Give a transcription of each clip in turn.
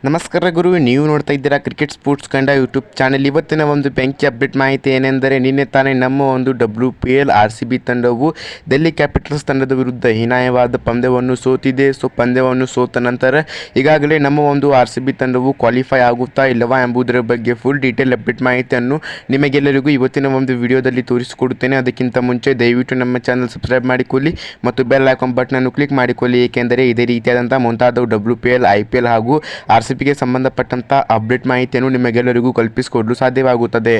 ನಮಸ್ಕಾರ ಗುರು, ನೀವು ನೋಡ್ತಾ ಇದ್ದೀರಾ ಕ್ರಿಕೆಟ್ ಸ್ಪೋರ್ಟ್ಸ್ ಕಂಡ ಯೂಟ್ಯೂಬ್ ಚಾನೆಲ್. ಇವತ್ತಿನ ಒಂದು ಬೆಂಕಿ ಅಪ್ಡೇಟ್ ಮಾಹಿತಿ ಏನೆಂದರೆ, ನಿನ್ನೆ ತಾನೇ ನಮ್ಮ ಒಂದು WPL RCB ತಂಡವು ಡೆಲ್ಲಿ ಕ್ಯಾಪಿಟಲ್ಸ್ ತಂಡದ ವಿರುದ್ಧ ಹೀನಾಯವಾದ ಪಂದ್ಯವನ್ನು ಸೋತಿದೆ. ಪಂದ್ಯವನ್ನು ಸೋತ ನಂತರ ಈಗಾಗಲೇ ನಮ್ಮ ಒಂದು RCB ತಂಡವು ಕ್ವಾಲಿಫೈ ಆಗುತ್ತಾ ಇಲ್ಲವಾ ಎಂಬುದರ ಬಗ್ಗೆ ಫುಲ್ ಡೀಟೇಲ್ ಅಪ್ಡೇಟ್ ಮಾಹಿತಿಯನ್ನು ನಿಮಗೆಲ್ಲರಿಗೂ ಇವತ್ತಿನ ಒಂದು ವಿಡಿಯೋದಲ್ಲಿ ತೋರಿಸಿಕೊಡುತ್ತೇನೆ. ಅದಕ್ಕಿಂತ ಮುಂಚೆ ದಯವಿಟ್ಟು ನಮ್ಮ ಚಾನಲ್ ಸಬ್ಸ್ಕ್ರೈಬ್ ಮಾಡಿಕೊಳ್ಳಿ ಮತ್ತು ಬೆಲ್ ಐಕಾನ್ ಬಟನ್ ಅನ್ನು ಕ್ಲಿಕ್ ಮಾಡಿಕೊಳ್ಳಿ, ಏಕೆಂದರೆ ಇದೇ ರೀತಿಯಾದಂಥ ಮುಂತಾದ WPL, IPL ಹಾಗೂ RCBಗೆ ಸಂಬಂಧಪಟ್ಟಂಥ ಅಪ್ಡೇಟ್ ಮಾಹಿತಿಯನ್ನು ನಿಮಗೆಲ್ಲರಿಗೂ ಕಲ್ಪಿಸಿಕೊಡಲು ಸಾಧ್ಯವಾಗುತ್ತದೆ.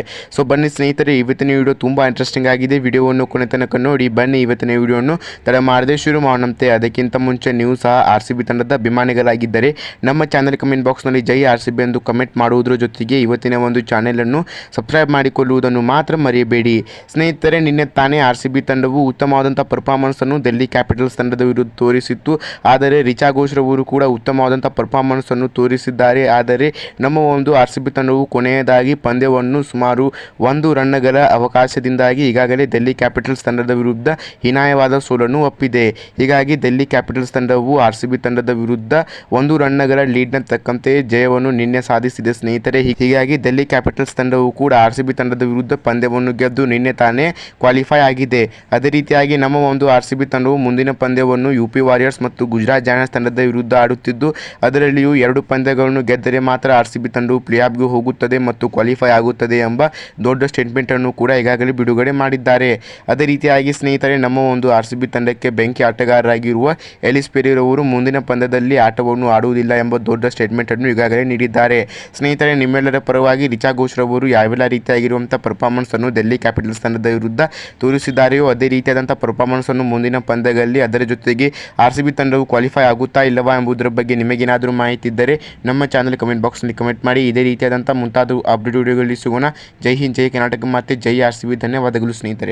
ಬನ್ನಿ ಸ್ನೇಹಿತರೆ, ಇವತ್ತಿನ ವಿಡಿಯೋ ತುಂಬ ಇಂಟ್ರೆಸ್ಟಿಂಗ್ ಆಗಿದೆ. ವಿಡಿಯೋವನ್ನು ಕೊನೆ ತನಕ ನೋಡಿ. ಬನ್ನಿ ಇವತ್ತಿನ ವಿಡಿಯೋವನ್ನು ತಡ ಮಾಡದೆ ಶುರು ಮಾಡೋಣಂತೆ. ಅದಕ್ಕಿಂತ ಮುಂಚೆ ನೀವು ಸಹ RCB ತಂಡದ ಅಭಿಮಾನಿಗಳಾಗಿದ್ದರೆ ನಮ್ಮ ಚಾನೆಲ್ ಕಮೆಂಟ್ ಬಾಕ್ಸ್ನಲ್ಲಿ ಜೈ RCB ಎಂದು ಕಮೆಂಟ್ ಮಾಡುವುದರ ಜೊತೆಗೆ ಇವತ್ತಿನ ಒಂದು ಚಾನೆಲನ್ನು ಸಬ್ಸ್ಕ್ರೈಬ್ ಮಾಡಿಕೊಳ್ಳುವುದನ್ನು ಮಾತ್ರ ಮರೆಯಬೇಡಿ. ಸ್ನೇಹಿತರೆ, ನಿನ್ನೆ ತಾನೇ RCB ತಂಡವು ಉತ್ತಮವಾದಂಥ ಪರ್ಫಾರ್ಮೆನ್ಸನ್ನು ಡೆಲ್ಲಿ ಕ್ಯಾಪಿಟಲ್ಸ್ ತಂಡದ ವಿರುದ್ಧ ತೋರಿಸಿತ್ತು. ಆದರೆ ರಿಚಾ ಘೋಷ್ ರವರು ಕೂಡ ಉತ್ತಮವಾದಂಥ ಪರ್ಫಾರ್ಮೆನ್ಸನ್ನು ತೋರಿಸಿದ್ದಾರೆ. ಆದರೆ ನಮ್ಮ ಒಂದು RCB ತಂಡವು ಕೊನೆಯದಾಗಿ ಪಂದ್ಯವನ್ನು ಸುಮಾರು 1 ರನ್ಗಳ ಅವಕಾಶದಿಂದಾಗಿ ಈಗಾಗಲೇ ಡೆಲ್ಲಿ ಕ್ಯಾಪಿಟಲ್ಸ್ ತಂಡದ ವಿರುದ್ಧ ಹೀನಾಯವಾದ ಸೋಲನ್ನು ಒಪ್ಪಿದೆ. ಹೀಗಾಗಿ ಡೆಲ್ಲಿ ಕ್ಯಾಪಿಟಲ್ಸ್ ತಂಡವು RCB ತಂಡದ ವಿರುದ್ಧ 1 ರನ್ಗಳ ಲೀಡ್ನ ತಕ್ಕಂತೆ ಜಯವನ್ನು ನಿನ್ನೆ ಸಾಧಿಸಿದೆ ಸ್ನೇಹಿತರೆ. ಹೀಗಾಗಿ ಡೆಲ್ಲಿ ಕ್ಯಾಪಿಟಲ್ಸ್ ತಂಡವು ಕೂಡ RCB ತಂಡದ ವಿರುದ್ಧ ಪಂದ್ಯವನ್ನು ಗೆದ್ದು ನಿನ್ನೆ ತಾನೇ ಕ್ವಾಲಿಫೈ ಆಗಿದೆ. ಅದೇ ರೀತಿಯಾಗಿ ನಮ್ಮ ಒಂದು RCB ತಂಡವು ಮುಂದಿನ ಪಂದ್ಯವನ್ನು UP ವಾರಿಯರ್ಸ್ ಮತ್ತು ಗುಜರಾತ್ ಜಯಂಟ್ಸ್ ತಂಡದ ವಿರುದ್ಧ ಆಡುತ್ತಿದ್ದು, ಅದರಲ್ಲಿಯೂ 2 ಪಂದ್ಯಗಳನ್ನು ಗೆದ್ದರೆ ಮಾತ್ರ RCB ತಂಡವು ಪ್ಲೇ ಆಫ್ಗೆ ಹೋಗುತ್ತದೆ ಮತ್ತು ಕ್ವಾಲಿಫೈ ಆಗುತ್ತದೆ ಎಂಬ ದೊಡ್ಡ ಸ್ಟೇಟ್ಮೆಂಟ್ ಅನ್ನು ಕೂಡ ಈಗಾಗಲೇ ಬಿಡುಗಡೆ ಮಾಡಿದ್ದಾರೆ. ಅದೇ ರೀತಿಯಾಗಿ ಸ್ನೇಹಿತರೆ, ನಮ್ಮ ಒಂದು RCB ತಂಡಕ್ಕೆ ಬೆಂಕಿ ಆಟಗಾರರಾಗಿರುವ ಎಲಿಸ್ ಪೆರೇರವರು ಮುಂದಿನ ಪಂದ್ಯದಲ್ಲಿ ಆಟವನ್ನು ಆಡುವುದಿಲ್ಲ ಎಂಬ ದೊಡ್ಡ ಸ್ಟೇಟ್ಮೆಂಟ್ ಅನ್ನು ಈಗಾಗಲೇ ನೀಡಿದ್ದಾರೆ. ಸ್ನೇಹಿತರೆ, ನಿಮ್ಮೆಲ್ಲರ ಪರವಾಗಿ ರಿಚಾ ಘೋಷ್ ರವರು ಯಾವೆಲ್ಲ ರೀತಿಯಾಗಿರುವಂಥ ಪರ್ಫಾರ್ಮೆನ್ಸ್ ಅನ್ನು ಡೆಲ್ಲಿ ಕ್ಯಾಪಿಟಲ್ಸ್ ತಂಡದ ವಿರುದ್ಧ ತೋರಿಸಿದ್ದಾರೆಯೋ ಅದೇ ರೀತಿಯಾದಂಥ ಪರ್ಫಾರ್ಮೆನ್ಸ್ ಅನ್ನು ಮುಂದಿನ ಪಂದ್ಯಗಳಲ್ಲಿ, ಅದರ ಜೊತೆಗೆ RCB ತಂಡವು ಕ್ವಾಲಿಫೈ ಆಗುತ್ತಾ ಇಲ್ಲವಾ ಎಂಬುದರ ಬಗ್ಗೆ ನಿಮಗೇನಾದರೂ ಮಾಹಿತಿ ಇದ್ದರೆ ನಮ್ಮ ಚಾನಲ್ ಕಮೆಂಟ್ ಬಾಕ್ಸ್ನಲ್ಲಿ ಕಮೆಂಟ್ ಮಾಡಿ. ಇದೇ ರೀತಿಯಾದಂಥ ಮುಂತಾದ ಅಪ್ಡೇಟ್ ವಿಡಿಯೋಗಳಲ್ಲಿ ಸಿಗೋಣ. ಜೈ ಹಿಂದ್, ಜೈ ಕರ್ನಾಟಕ ಮತ್ತು ಜೈ RCB. ಧನ್ಯವಾದಗಳು ಸ್ನೇಹಿತರೆ.